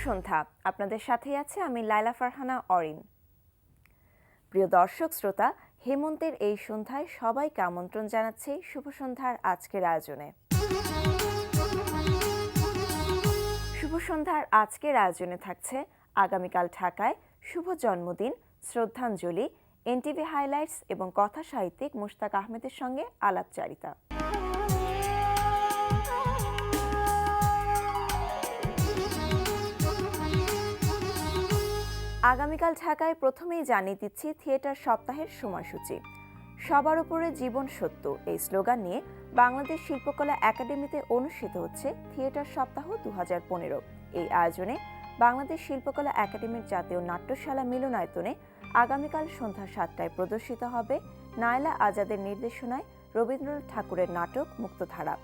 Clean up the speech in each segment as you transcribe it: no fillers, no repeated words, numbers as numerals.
সন্ধ্যা, আপনাদের সাথে আছে আমি লাইলা ফারহানা অরিন। প্রিয় দর্শক শ্রোতা, হেমন্তের এই সন্ধ্যায় সবাইকে আমন্ত্রণ জানাচ্ছি শুভ সন্ধ্যার আজকের আয়োজনে। শুভ সন্ধ্যার আজকের আয়োজনে থাকছে আগামীকাল ঢাকায় শুভ জন্মদিন, শ্রদ্ধাঞ্জলি, এনটিভি হাইলাইটস এবং কথা সাহিত্যিক মুশতাক আহমেদের সঙ্গে আলাপচারিতা। আগামীকাল ঢাকায় প্রথমেই জানিয়ে দিচ্ছি থিয়েটার সপ্তাহের সময়সূচি। সবার উপরে জীবন সত্য এই স্লোগান নিয়ে বাংলাদেশ শিল্পকলা একাডেমিতে অনুষ্ঠিত হচ্ছে থিয়েটার সপ্তাহ 2015। এই আয়োজনে বাংলাদেশ শিল্পকলা একাডেমির জাতীয় নাট্যশালা মিলনায়তনে আগামীকাল সন্ধ্যা 7টায় প্রদর্শিত হবে নায়লা আজাদের নির্দেশনায় রবীন্দ্রনাথ ঠাকুরের নাটক মুক্তধারা।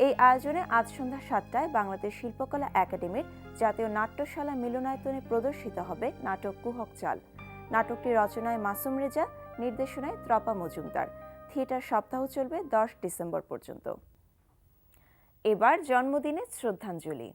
এই আয়োজনে আজ সন্ধ্যা 7টায় বাংলাদেশ শিল্পকলা একাডেমির জাতীয় নাট্যশালা মিলনায়তনে প্রদর্শিত হবে নাটক কুহক চাল। নাটকটি রচনায় মাসুম রেজা, নির্দেশনায় ত্রপা মজুমদার। থিয়েটার সপ্তাহ চলবে 10 ডিসেম্বর পর্যন্ত। এবার জন্মদিনে শ্রদ্ধাঞ্জলি।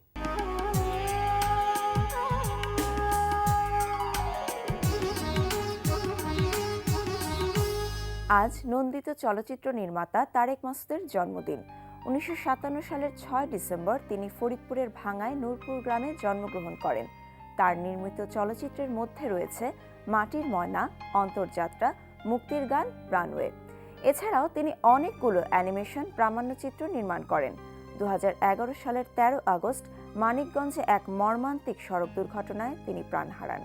আজ নন্দিত চলচ্চিত্র নির্মাতা তারেক মাসুদের জন্মদিন। 1957 সালের 6 ডিসেম্বর তিনি ফরিদপুরের ভাঙ্গায় নূরপুর গ্রামে জন্মগ্রহণ করেন। তার নির্মিত চলচ্চিত্রের মধ্যে রয়েছে মাটির ময়না, অন্তর্যাত্রা, মুক্তির গান, রানওয়ে। এছাড়াও তিনি অনেকগুলো অ্যানিমেশন প্রামাণ্যচিত্র নির্মাণ করেন। 2011 সালের 13 আগস্ট মানিকগঞ্জে এক মর্মান্তিক সড়ক দুর্ঘটনায় তিনি প্রাণ হারান।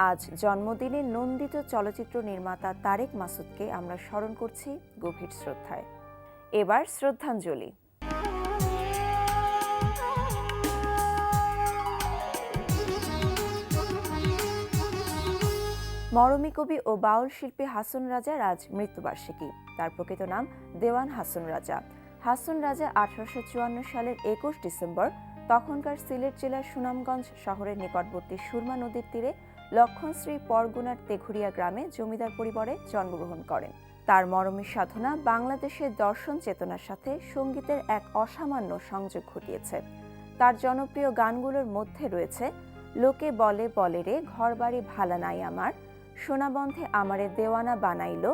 আজ জন্মদিনে নন্দিত চলচ্চিত্র নির্মাতা তারেক মাসুদকে আমরা স্মরণ করছি গভীর শ্রদ্ধায়। এবার শ্রদ্ধাঞ্জলি। মরমী কবি ও বাউল শিল্পী হাসন রাজার আজ মৃত্যুবার্ষিকী। তার প্রকৃত নাম দেওয়ান হাসন রাজা। হাসন রাজা 1854 সালের 21 ডিসেম্বর তখনকার সিলেট জেলার সুনামগঞ্জ শহরের নিকটবর্তী সুরমা নদীর তীরে লক্ষণশ্রী পরগুনার তেঘুরিয়া গ্রামে জমিদার পরিবারে জন্মগ্রহণ করেন। তার মরমী সাধনা বাংলাদেশের দর্শন চেতনার সাথে সঙ্গীতের এক অসামান্য সংযোগ ঘটিয়েছে। তার জনপ্রিয় গানগুলোর মধ্যে রয়েছে লোকে বলে বলে রে ঘরবাড়ি ভালা নাই আমার, সোনাবন্ধে আমারে দেওয়ানা বানাইলো,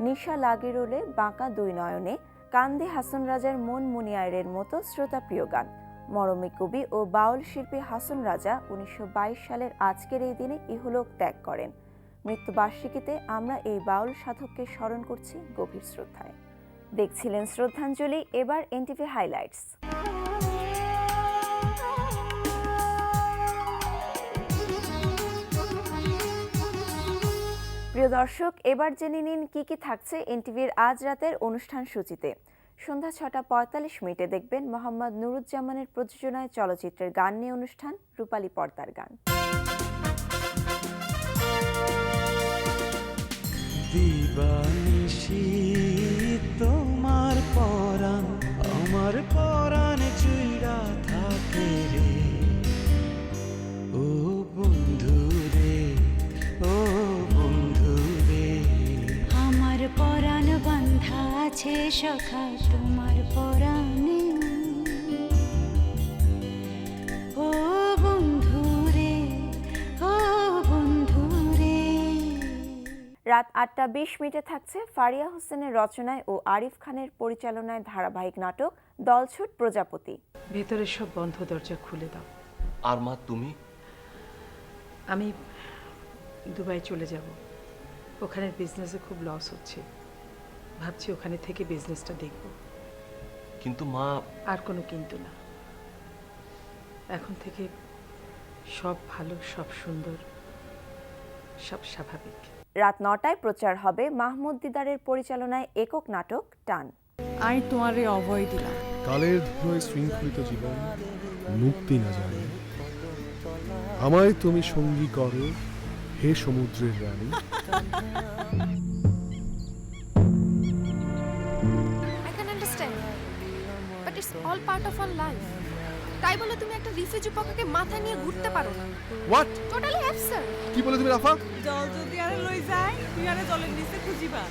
নিশা লাগে রোলে বাঁকা দুই নয়নে, কান্দে হাসন রাজার মন মুনিয়ারের মতো শ্রোতাপ্রিয় গান। মরমী কবি ও বাউল শিল্পী হাসন রাজা 1922 সালের আজকের এই দিনে ইহলোক ত্যাগ করেন। মৃত্যুবার্ষিকীতে আমরা এই বাউল সাধককে স্মরণ করছি গভীর শ্রদ্ধায়। দেখছিলেন শ্রদ্ধাঞ্জলি। এবার এনটিভি হাইলাইটস। প্রিয় দর্শক, এবার জেনে নিন কি কি থাকছে এনটিভির আজ রাতের অনুষ্ঠান সূচিতে। সন্ধ্যা 6:45 দেখবেন মোহাম্মদ নুরুজ্জামানের প্রযোজনায় চলচ্চিত্রের গান নিয়ে অনুষ্ঠান রূপালী পর্দার গান। দিবানিশি তোমার পরাণ আমার পরাণ জুইরা থাকে রে, ও বন্ধু রে, ও বন্ধু রে, আমার পরাণ বান্ধা আছে সখা তোমার পরাণে, ও বন্ধু রে, ও বন্ধু রে। রাত 8:20 থাকছে ফারিয়া হোসেনের রচনায় ও আরিফ খানের পরিচালনায় ধারাবাহিক নাটক দলছুট প্রজাপতি। ভেতরের সব বন্ধ দরজা খুলে দাও। আর মা তুমি? আমি দুবাই চলে যাব। ওখানের বিজনেসে খুব লস হচ্ছে, ভাবছি ওখানে থেকে বিজনেসটা দেখব। কিন্তু মা। আর কোনো কিন্তু না, এখন থেকে সব ভালো, সব সুন্দর, সব স্বাভাবিক। রাত 9টায় প্রচার হবে মাহমুদ দিদারের পরিচালনায় একক নাটক টান। আমি তোমারে অভয় দিলাম। কালের ধুলোয় শৃঙ্খলিত জীবন মুক্তি না জানে, আমায় তুমি সঙ্গী করো হে সমুদ্রের রানী। I can understand, but it's all part of our life. তাই বলে তুমি একটা রিফিউজি পকাকে মাথা নিয়ে ঘুরতে পারো না। হোয়াট? Totally absurd. কি বলে তুমি রাফা? জল যদি আরে লই যায় তুই আরে জলের নিচে খুঁজিবা।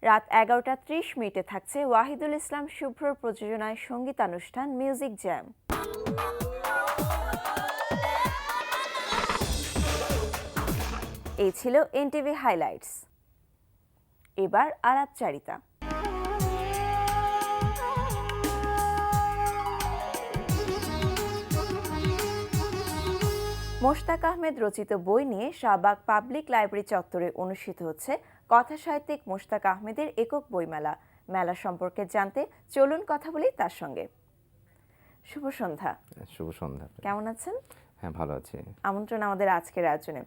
রাত 11:30 থাকছে ওয়াহিদুল ইসলাম শুভ্রর প্রযোজনায় সঙ্গীতানুষ্ঠান মিউজিক জ্যাম। এই ছিল এনটিভি হাইলাইটস। এবার আলাপচারিতা। মোশতাক আহমেদ রচিত বই নিয়ে শাহবাগ পাবলিক লাইব্রেরি চত্বরে অনুষ্ঠিত হচ্ছে কথা সাহিত্যিক মোশতাক আহমেদের একক বইমেলা। মেলা সম্পর্কে জানতে চলুন কথা বলি তার সঙ্গে। শুভ সন্ধ্যা। শুভ সন্ধ্যা। কেমন আছেন? হ্যাঁ, ভালো আছি। আমন্ত্রণ আমাদের আজকের আয়োজনে।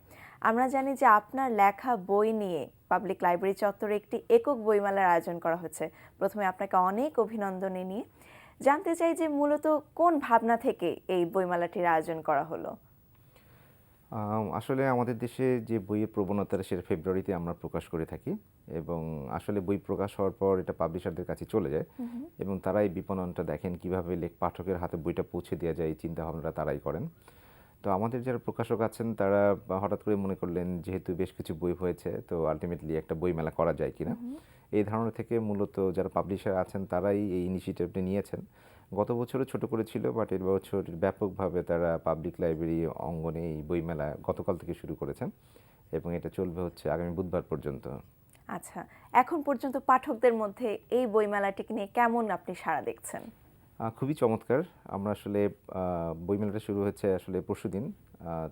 আমরা জানি যে আপনার লেখা বই নিয়ে পাবলিক লাইব্রেরি চত্বরে একটি একক বইমেলার আয়োজন করা হচ্ছে। প্রথমে আপনাকে অনেক অভিনন্দন নিয়ে জানতে চাই যে মূলত কোন ভাবনা থেকে এই বইমেলাটির আয়োজন করা হলো? আসলে আমাদের দেশে যে বইয়ের প্রবণতা সেটা ফেব্রুয়ারিতে আমরা প্রকাশ করে থাকি এবং আসলে বই প্রকাশ হওয়ার পর এটা পাবলিশারদের কাছে চলে যায় এবং তারা এই বিপণনটা দেখেন কিভাবে পাঠকের হাতে বইটা পৌঁছে দেওয়া যায়, এই চিন্তা ভাবনাটা তারাই করেন। তো আমাদের যারা প্রকাশক আছেন তারা হঠাৎ করে মনে করলেন যেহেতু বেশ কিছু বই হয়েছে তো আলটিমেটলি একটা বইমেলা করা যায় কিনা, এই ধারণা থেকে মূলত যারা পাবলিশার আছেন তারাই এই ইনিশিয়েটিভটা নিয়েছেন। গত বছরও ছোট করেছিল, বাট এর বছর ব্যাপকভাবে তারা পাবলিক লাইব্রেরি অঙ্গনে এই বইমেলা গতকাল থেকে শুরু করেছেন এবং এটা চলবে হচ্ছে আগামী বুধবার পর্যন্ত। আচ্ছা, এখন পর্যন্ত পাঠকদের মধ্যে এই বইমেলাটিকে নিয়ে কেমন আপনি সাড়া দেখছেন? খুবই চমৎকার। আমরা আসলে বইমেলাটা শুরু হয়েছে আসলে পরশুদিন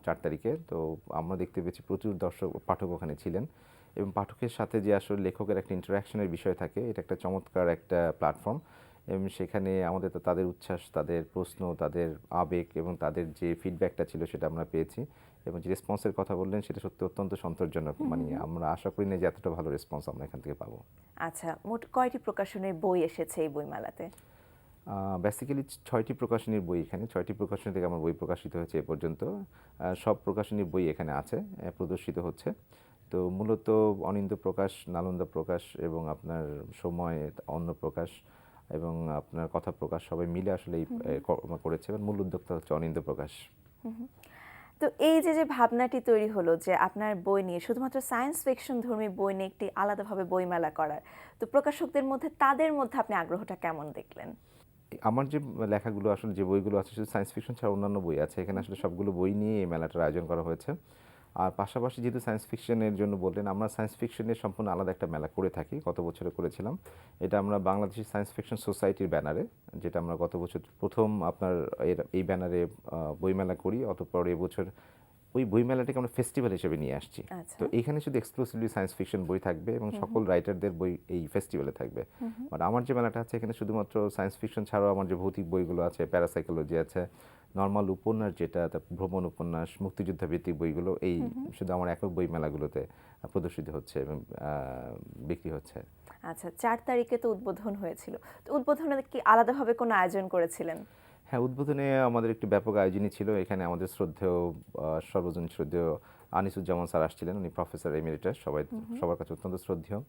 4 তারিখে। তো আমরা দেখতে পেয়েছি প্রচুর দর্শক পাঠক ওখানে ছিলেন এবং পাঠকের সাথে যে আসলে লেখকের একটা ইন্টারাকশনের বিষয় থাকে, এটা একটা চমৎকার একটা প্ল্যাটফর্ম এবং সেখানে আমাদের তো তাদের উচ্ছ্বাস, তাদের প্রশ্ন, তাদের আবেগ এবং তাদের যে ফিডব্যাকটা ছিল সেটা আমরা পেয়েছি এবং যে রেসপন্সের কথা বললেন সেটা সত্যি অত্যন্ত সন্তোষজনক। মানে আমরা আশা করি না যে এতটা ভালো রেসপন্স আমরা এখান থেকে পাবো। আচ্ছা, মোট কয়টি প্রকাশনের বই এসেছে এই বইমেলাতে? বেসিক্যালি 6টি প্রকাশনীর বই, এখানে 6টি প্রকাশনী থেকে আমার বই প্রকাশিত হয়েছে এ পর্যন্ত। সব প্রকাশনীর বই এখানে আছে, প্রদর্শিত হচ্ছে। তো মূলত অনিন্দ্য প্রকাশ, নালন্দা প্রকাশ এবং আপনার সময়, অন্য প্রকাশ এবং আপনার কথা প্রকাশ সবাই মিলে আসলে এই করেছে। মূল উদ্যোক্তা হচ্ছে অনিন্দ্য প্রকাশ। তো এই যে ভাবনাটি তৈরি হলো যে আপনার বই নিয়ে শুধুমাত্র সায়েন্স ফিকশন ধর্মী বই নিয়ে একটি আলাদাভাবে বইমেলা করার, তো প্রকাশকদের মধ্যে তাদের মধ্যে আপনি আগ্রহটা কেমন দেখলেন? আমার যে লেখাগুলো আসলে যে বইগুলো আছে শুধু সায়েন্স ফিকশন ছাড়া অন্যান্য বই আছে, এখানে আসলে সবগুলো বই নিয়ে এই মেলাটার আয়োজন করা হয়েছে। আর পাশাপাশি যেহেতু সায়েন্স ফিকশনের জন্য বললেন, আমরা সায়েন্স ফিকশনের সম্পূর্ণ আলাদা একটা মেলা করে থাকি, গত বছরে করেছিলাম। এটা আমরা বাংলাদেশি সায়েন্স ফিকশন সোসাইটির ব্যানারে, যেটা আমরা গত বছর প্রথম আপনার এই ব্যানারে বইমেলা করি, অতঃপর এবছর ওই বইমেলাটাকে আমরা ফেস্টিভ্যাল হিসেবে নিয়ে আসছি। তো এখানে শুধু এক্সক্লুসিভলি সায়েন্স ফিকশন বই থাকবে এবং সকল রাইটারদের বই এই ফেস্টিভ্যালে থাকবে। বাট আমার যে মেলাটা আছে এখানে শুধুমাত্র সায়েন্স ফিকশন ছাড়াও আমার যে ভৌতিক বইগুলো আছে, প্যারাসাইকোলজি আছে, নর্মাল উপন্যাস যেটা, ভ্রমণ উপন্যাস, মুক্তিযুদ্ধ ভিত্তিক বইগুলো, এই শুধু আমার একক বই মেলাগুলোতে প্রদর্শিত হচ্ছে এবং বিক্রি হচ্ছে। আচ্ছা, 4 তারিখে তো উদ্বোধন হয়েছিল, তো উদ্বোধনে কি আলাদাভাবে কোনো আয়োজন করেছিলেন? হ্যাঁ, উদ্বোধনে আমাদের একটি ব্যাপক আয়োজনই ছিল। এখানে আমাদের শ্রদ্ধেয় সর্বজন শ্রদ্ধেয় আনিসুজ্জামান স্যার আসছিলেন, উনি প্রফেসর এমিরিটাস, সবার কাছে অত্যন্ত শ্রদ্ধেয়।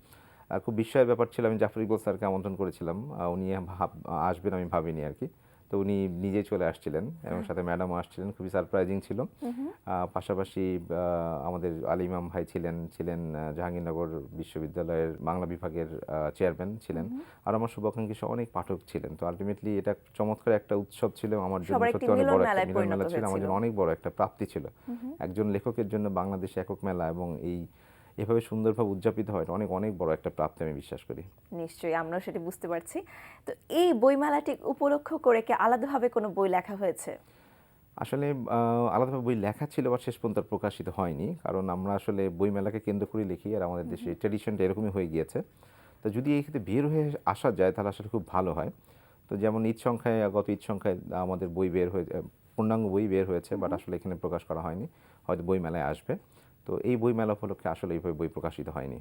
খুব বিস্ময়ের ব্যাপার ছিল, আমি জাফর ইকবাল স্যারকে আমন্ত্রণ করেছিলাম, উনি আসবেন আমি ভাবিনি আর কি। তো উনি নিজেই চলে আসছিলেন এবং সাথে ম্যাডামও আসছিলেন, খুবই সারপ্রাইজিং ছিল। পাশাপাশি আমাদের আলী ইমাম ভাই ছিলেন জাহাঙ্গীরনগর বিশ্ববিদ্যালয়ের বাংলা বিভাগের চেয়ারম্যান ছিলেন, আর আমার শুভাকাঙ্ক্ষী সহ অনেক পাঠক ছিলেন। তো আলটিমেটলি এটা চমৎকার একটা উৎসব ছিল আমার জন্য, সত্যি অনেক বড় একটা মিলন মেলা ছিল, আমার জন্য অনেক বড় একটা প্রাপ্তি ছিল। একজন লেখকের জন্য বাংলাদেশে একক মেলা এবং এভাবে সুন্দরভাবে উদযাপিত হয়, অনেক অনেক বড় একটা প্রাপ্তি আমি বিশ্বাস করি। নিশ্চয়ই, আমরাও সেটা বুঝতে পারছি। তো এই বইমেলাটি উপলক্ষ করে কি আলাদাভাবে কোনো বই লেখা হয়েছে? আসলে আলাদাভাবে বই লেখা ছিল বা শেষ পর্যন্ত প্রকাশিত হয়নি, কারণ আমরা আসলে বইমেলাকে কেন্দ্র করে লিখি আর আমাদের দেশে ট্র্যাডিশনটা এরকমই হয়ে গিয়েছে। তো যদি এই ক্ষেত্রে বের হয়ে আসা যায় তাহলে আসলে খুব ভালো হয়। তো যেমন গত ঈদ সংখ্যায় আমাদের বই বের হয়ে, পূর্ণাঙ্গ বই বের হয়েছে, বাট আসলে এখানে প্রকাশ করা হয়নি, হয়তো বইমেলায় আসবে। তো এই বইমেলা উপলক্ষে আসলে এইভাবে বই প্রকাশিত হয়নি।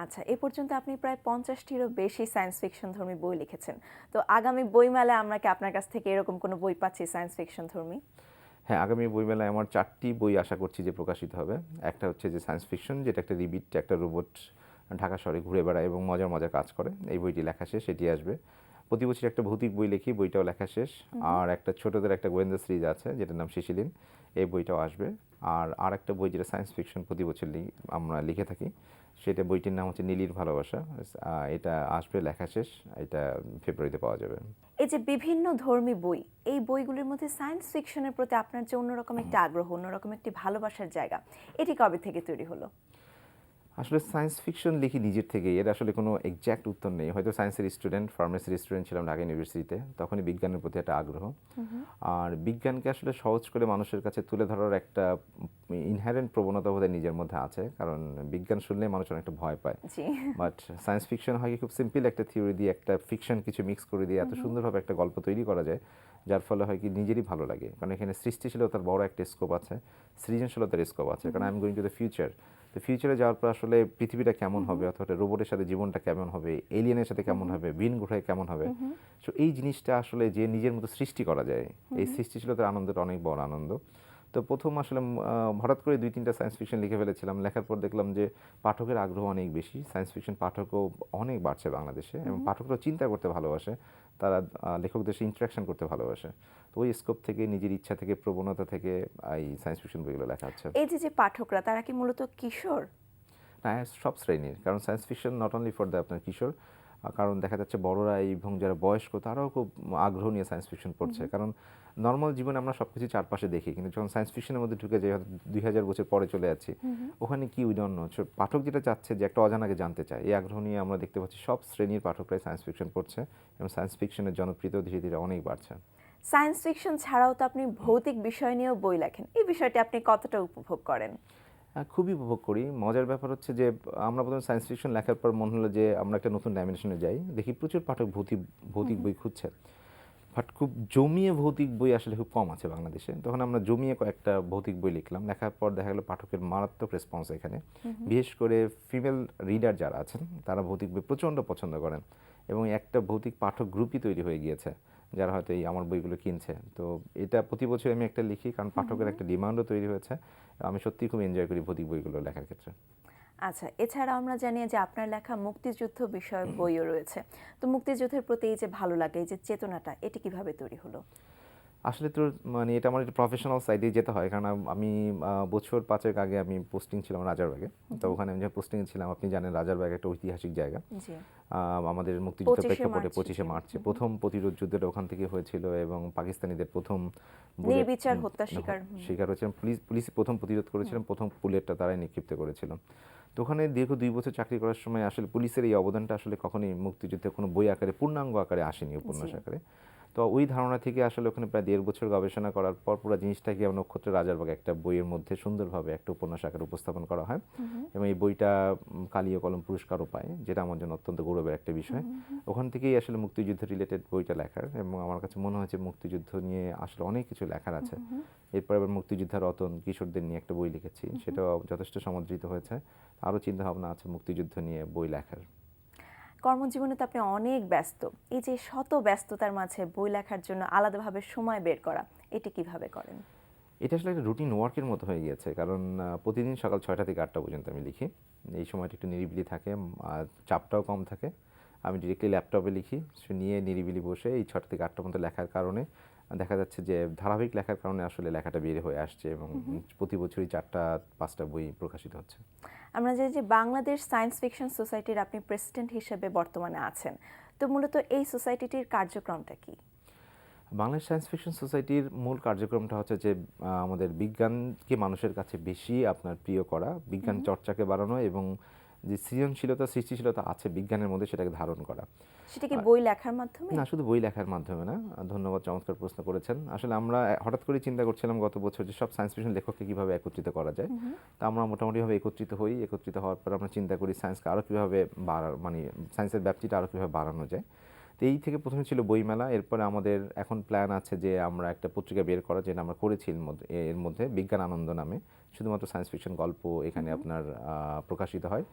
আচ্ছা, এ পর্যন্ত আপনি প্রায় 50টিরও বেশি সায়েন্স ফিকশন ধর্মী বই লিখেছেন। তো আগামী বইমেলায় আমরা কি আপনার কাছ থেকে এরকম কোনো বই পাচ্ছি সায়েন্স ফিকশন ধর্মী? হ্যাঁ, আগামী বইমেলায় আমার 4টি বই আশা করছি যে প্রকাশিত হবে। একটা হচ্ছে যে সায়েন্স ফিকশন, যেটা একটা রিবিট, একটা রোবট ঢাকা শহরে ঘুরে বেড়ায় এবং মজার কাজ করে, এই বইটি লেখা শেষ, সেটি আসবে। প্রতি বছর একটা ভৌতিক বই লিখি, বইটাও লেখা শেষ। আর একটা ছোটদের একটা গোয়েন্দা সিরিজ আছে যেটার নাম শিশিলিন, এই বইটাও আসবে। আর একটা বই যেটা সায়েন্স ফিকশন প্রতি বছর আমরা লিখে থাকি, সেটা বইটির নাম হচ্ছে নীলির ভালোবাসা। এটা আসবে, লেখা শেষ, এটা ফেব্রুয়ারিতে পাওয়া যাবে। এই যে বিভিন্ন ধর্মী বই, এই বইগুলোর মধ্যে সায়েন্স ফিকশনের প্রতি আপনার যে অন্যরকম একটা আগ্রহ, অন্যরকম একটি ভালোবাসার জায়গা, এটি কবে থেকে তৈরি হলো? আসলে সায়েন্স ফিকশন লিখি নিজের থেকেই, এর আসলে কোনো এক্স্যাক্ট উত্তর নেই। হয়তো সায়েন্সের স্টুডেন্ট, ফার্মেসির স্টুডেন্ট ছিলাম ঢাকা ইউনিভার্সিটিতে, তখনই বিজ্ঞানের প্রতি একটা আগ্রহ। আর বিজ্ঞানকে আসলে সহজ করে মানুষের কাছে তুলে ধরার একটা ইনহেরেন্ট প্রবণতা বোধহয় নিজের মধ্যে আছে, কারণ বিজ্ঞান শুনলে মানুষ অনেকটা ভয় পায়। জি। বাট সায়েন্স ফিকশন হয় কি খুব সিম্পল একটা থিওরি দিয়ে, একটা ফিকশন কিছু মিক্স করে দিয়ে এত সুন্দরভাবে একটা গল্প তৈরি করা যায়, যার ফলে হয় কি নিজেরই ভালো লাগে। কারণ এখানে সৃষ্টিশীলতার বড় একটা স্কোপ আছে, সৃজনশীলতার স্কোপ আছে। কারণ I am going to the future. তো ফিউচারে যাওয়ার পর আসলে পৃথিবীটা কেমন হবে, অথবা রোবটের সাথে জীবনটা কেমন হবে, এলিয়েনের সাথে কেমন হবে, ভিন গ্রহে কেমন হবে। সো এই জিনিসটা আসলে যে নিজের মতো সৃষ্টি করা যায়, এই সৃষ্টিশীলতার আনন্দটা অনেক বড় আনন্দ। তো প্রথম আসলে হঠাৎ করে 2-3টা সায়েন্স ফিকশন লিখে ফেলেছিলাম। লেখার পর দেখলাম যে পাঠকের আগ্রহ অনেক বেশি, সায়েন্স ফিকশন পাঠকও অনেক বাড়ছে বাংলাদেশে, এবং পাঠকরাও চিন্তা করতে ভালোবাসে, তারা লেখকদের সাথে ইন্টারাকশন করতে ভালোবাসে। তো ওই স্কোপ থেকে, নিজের ইচ্ছা থেকে, প্রবণতা থেকে এই সায়েন্স ফিকশন বইগুলো লেখা হচ্ছে। এই যে যে পাঠকরা, তারা কি মূলত কিশোর? না, সব শ্রেণীর, কারণ science fiction not only for the আপনার কিশোর, কারণ দেখা যাচ্ছে বড়রা এবং যারা বয়স্ক তারাও খুব আগ্রহ নিয়ে সায়েন্স ফিকশন পড়ছে। কারণ নর্মাল জীবনে আমরা সব কিছু চারপাশে দেখি, কিন্তু যখন সায়েন্স ফিকশনের মধ্যে ঢুকে যাই, হয়তো 2000 বছর পরে চলে যাচ্ছি, ওখানে কি উই ডোন্ট নো। পাঠক যেটা চাচ্ছে যে একটা অজানাকে জানতে চায়, এই আগ্রহ নিয়ে আমরা দেখতে পাচ্ছি সব শ্রেণীর পাঠকরাই সায়েন্স ফিকশন পড়ছে, এবং সায়েন্স ফিকশনের জনপ্রিয়তা ধীরে ধীরে অনেক বাড়ছে। সায়েন্স ফিকশন ছাড়াও তো আপনি ভৌতিক বিষয় নিয়েও বই লেখেন, এই বিষয়টি আপনি কতটা উপভোগ করেন? খুবই উপভোগ করি। মজার ব্যাপার হচ্ছে যে আমরা প্রথমে সায়েন্স ফিকশন লেখার পর মনে হলো যে আমরা একটা নতুন ডাইমেনশনে যাই, দেখি প্রচুর পাঠক ভৌতিক বই খুঁজছে, বাট খুব জমিয়ে ভৌতিক বই আসলে খুব কম আছে বাংলাদেশে। তখন আমরা জমিয়ে কয়েকটা ভৌতিক বই লিখলাম, লেখার পর দেখা গেলো পাঠকের মারাত্মক রেসপন্স এখানে। বিশেষ করে ফিমেল রিডার যারা আছেন, তারা ভৌতিক বই প্রচণ্ড পছন্দ করেন, এবং একটা ভৌতিক পাঠক গ্রুপই তৈরি হয়ে গিয়েছে, যারা হয়তো এই আমার বইগুলো কিনছে। তো এটা প্রতি বছর আমি একটা লিখি, কারণ পাঠকের একটা ডিমান্ডও তৈরি হয়েছে। আমি সত্যিই খুব এনজয় করি ভৌতিক বইগুলো লেখার ক্ষেত্রে। আচ্ছা, এছাড়া আমরা জানি যে আপনার লেখা মুক্তিযুদ্ধ বিষয়ক বইও রয়েছে। তো মুক্তিযুদ্ধের প্রতি এই যে ভালো লাগে, এই যে চেতনাটা, এটি কিভাবে তৈরি হলো? আসলে তো মানে এটা আমার একটা প্রফেশনাল সাইডে যেতে হয়, কারণ আমি বছর 5 আগে আমি পোস্টিং ছিলাম রাজারবাগে। তো ওখানে আমি যে পোস্টিংয়ে ছিলাম, আপনি জানেন রাজারবাগ একটা ঐতিহাসিক জায়গা। জি। আমাদের মুক্তিযুদ্ধ 25শে প্রেক্ষাপটে মার্চ 25শে মার্চে প্রথম প্রতিরোধ যুদ্ধটা ওখান থেকে হয়েছিল, এবং পাকিস্তানিদের প্রথম নির্বিচার হত্যার শিকার হয়েছিলাম। পুলিশ প্রথম প্রতিরোধ করেছিলাম, প্রথম বুলেটটা তারাই নিক্ষিপ্ত করেছিল। তো ওখানে দীর্ঘ 2 বছর চাকরি করার সময় আসলে পুলিশের এই অবদানটা আসলে কখনোই মুক্তিযুদ্ধে কোনো বই আকারে, পূর্ণাঙ্গ আকারে আসেনি, উপন্যাস আকারে। তো ওই ধারণা থেকে আসলে ওখানে প্রায় 1.5 বছর গবেষণা করার পর পুরো জিনিসটাকে নক্ষত্র রাজারবাগ একটা বইয়ের মধ্যে সুন্দরভাবে একটা উপন্যাস আকারে উপস্থাপন করা হয়, এবং এই বইটা কালীয় কলম পুরস্কারও পায়, যেটা আমার জন্য অত্যন্ত গৌরবের একটা বিষয়। ওখান থেকেই আসলে মুক্তিযুদ্ধ রিলেটেড বইটা লেখার, এবং আমার কাছে মনে হয়েছে মুক্তিযুদ্ধ নিয়ে আসলে অনেক কিছু লেখার আছে। এরপর আবার মুক্তিযোদ্ধা রতন, কিশোরদের নিয়ে একটা বই লিখেছি, সেটাও যথেষ্ট সমাদৃত হয়েছে। আরও চিন্তাভাবনা আছে মুক্তিযুদ্ধ নিয়ে বই লেখার। কর্মজীবনে তো আপনি অনেক ব্যস্ত, এই যে শত ব্যস্ততার মাঝে বই লেখার জন্য আলাদাভাবে সময় বের করা, এটি কিভাবে করেন? এটা আসলে একটা রুটিন ওয়ার্কের মতো হয়ে গিয়েছে, কারণ প্রতিদিন সকাল 6টা থেকে 8টা পর্যন্ত আমি লিখি। এই সময়টা একটু নিরিবিলি থাকে, আর চাপটাও কম থাকে। আমি ডিরেক্টলি ল্যাপটপে লিখি, সে নিয়ে নিরিবিলি বসে এই 6টা থেকে 8টা পর্যন্ত লেখার কারণে দেখা যাচ্ছে যে ধারাবাহিক লেখার কারণে আসলে লেখাটা বের হয়ে আসছে, এবং প্রতি বছরই 4টা-5টা বই প্রকাশিত হচ্ছে। আমরা জানি যে বাংলাদেশ সায়েন্স ফিকশন সোসাইটির আপনি প্রেসিডেন্ট হিসেবে বর্তমানে আছেন। তো মূলত এই সোসাইটিটির কার্যক্রমটা কি? বাংলাদেশ সায়েন্স ফিকশন সোসাইটির মূল কার্যক্রমটা হচ্ছে যে আমাদের বিজ্ঞানকে মানুষের কাছে বেশি আপনার প্রিয় করা, বিজ্ঞান চর্চাকে বাড়ানো, এবং যে সৃজনশীলতা, সৃষ্টিশীলতা আছে বিজ্ঞানের মধ্যে সেটাকে ধারণ করা। সেটা কি বই লেখার মাধ্যমে? না, শুধু বই লেখার মাধ্যমে না। ধন্যবাদ, চমৎকার প্রশ্ন করেছেন। আসলে আমরা হঠাৎ করে চিন্তা করছিলাম গত বছর যে সব সায়েন্স ফিকশন লেখককে কীভাবে একত্রিত করা যায়। তা আমরা মোটামুটিভাবে একত্রিত হই। একত্রিত হওয়ার পর আমরা চিন্তা করি সায়েন্সকে আরও কীভাবে মানে সায়েন্সের ব্যাপ্তিটা আরও কীভাবে বাড়ানো যায়। তো এই থেকে প্রথমে ছিল বইমেলা, এরপরে আমাদের এখন প্ল্যান আছে যে আমরা একটা পত্রিকা বের করা, যেটা আমরা করেছি এর মধ্যে বিজ্ঞান আনন্দ নামে, শুধুমাত্র সায়েন্স ফিকশন গল্প এখানে আপনার প্রকাশিত হয়।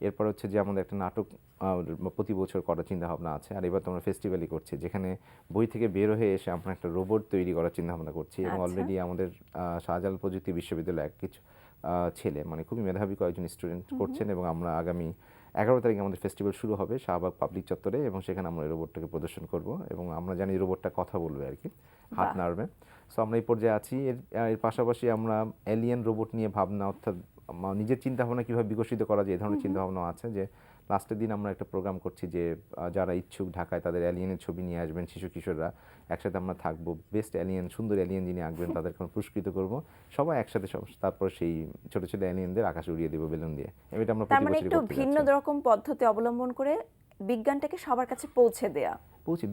এরপর হচ্ছে যে আমাদের একটা নাটক প্রতি বছর করার চিন্তাভাবনা আছে, আর এবার তো আমরা ফেস্টিভ্যালই করছি, যেখানে বই থেকে বের হয়ে এসে আমরা একটা রোবট তৈরি করার চিন্তাভাবনা করছি, এবং অলরেডি আমাদের শাহজালাল প্রযুক্তি বিশ্ববিদ্যালয়ে কিছু ছেলে, মানে খুবই মেধাবী কয়েকজন স্টুডেন্ট করছেন, এবং আমরা আগামী 11 তারিখে আমাদের ফেস্টিভ্যাল শুরু হবে শাহবাগ পাবলিক চত্বরে, এবং সেখানে আমরা এই রোবটটাকে প্রদর্শন করব, এবং আমরা জানি রোবটটা কথা বলবে আর কি, হাত বাহ। নাড়বে। সো আমরা এই পর্যায়ে আছি। এর পাশাপাশি আমরা এলিয়েন রোবট নিয়ে ভাবনা, অর্থাৎ নিজের চিন্তাভাবনা কীভাবে বিকশিত করা যায়, এই ধরনের চিন্তাভাবনা আছে। যে লাস্টের দিন আমরা একটা প্রোগ্রাম করছি যে যারা ইচ্ছুক ঢাকায় তাদের এলিয়েনের ছবি নিয়ে আসবেন, শিশু কিশোররা একসাথে আমরা থাকবো, বেস্ট এলিয়েন, সুন্দর এলিয়েন যিনি আঁকবেন তাদেরকে আমরা পুরস্কৃত করবো সবাই একসাথে। তারপর সেই ছোট ছোট এলিয়েনদের আকাশে উড়িয়ে দেবো বেলুন দিয়ে। এটা আমরা তার প্রতি মানে বছরই একটু করতে ভিন্ন যাচ্ছি। রকম পদ্ধতি অবলম্বন করে বিজ্ঞানটাকে সবার কাছে পৌঁছে দেয়া।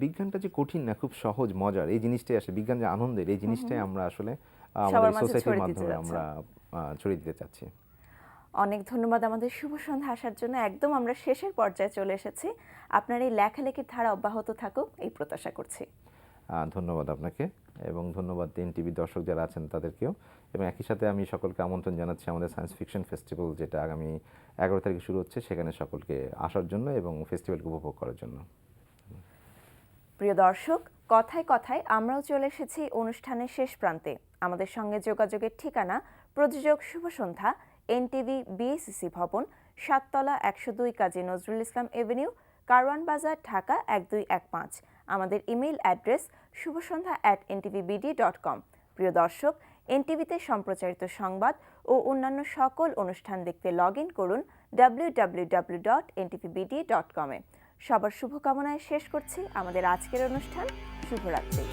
বিজ্ঞানটা যে কঠিন না, খুব সহজ, মজার, এই জিনিসটাই আসে বিজ্ঞান যে আনন্দের, এই জিনিসটাই আমরা আসলে সবার আমাদের মাঝে সোসাইটির ছড়িয়ে দিতে মাধ্যমে যাচ্ছেন। আমরা ছড়িয়ে দিতে চাচ্ছি। অনেক ধন্যবাদ আমাদের শুভ সন্ধ্যা আসার জন্য। একদম আমরা শেষের পর্যায়ে চলে এসেছি। আপনার এই লেখালেখির ধারা অব্যাহত থাকুক এই প্রত্যাশা করছি। ধন্যবাদ আপনাকে, এবং ধন্যবাদ NTV দর্শক যারা আছেন তাদেরকেও, এবং একই সাথে আমি সকলকে আমন্ত্রণ জানাচ্ছি আমাদের সায়েন্স ফিকশন ফেস্টিভ্যাল যেটা আগামী 11 তারিখে শুরু হচ্ছে, সেখানে সকলকে আসার জন্য এবং ফেস্টিভ্যালকে উপভোগ করার জন্য। প্রিয় দর্শক, কথায় কথায় আমরাও চলে এসেছি অনুষ্ঠানের শেষ প্রান্তে। আমাদের সঙ্গে যোগাযোগের ঠিকানা প্রযোজক শুভ সন্ধ্যা, NTV BACC ভবন, 7 তলা 102 কাজী নজরুল ইসলাম এভিনিউ, কারওয়ান বাজার, ঢাকা 1215। আমাদের ইমেইল অ্যাড্রেস shubhasondha@ntvbd.com। প্রিয় দর্শক, NTVতে সম্প্রচারিত সংবাদ ও অন্যান্য সকল অনুষ্ঠান দেখতে লগ ইন করুন www.ntvbd.com-এ। সবার শুভকামনায় শেষ করছি আমাদের আজকের অনুষ্ঠান। শুভরাত্রি।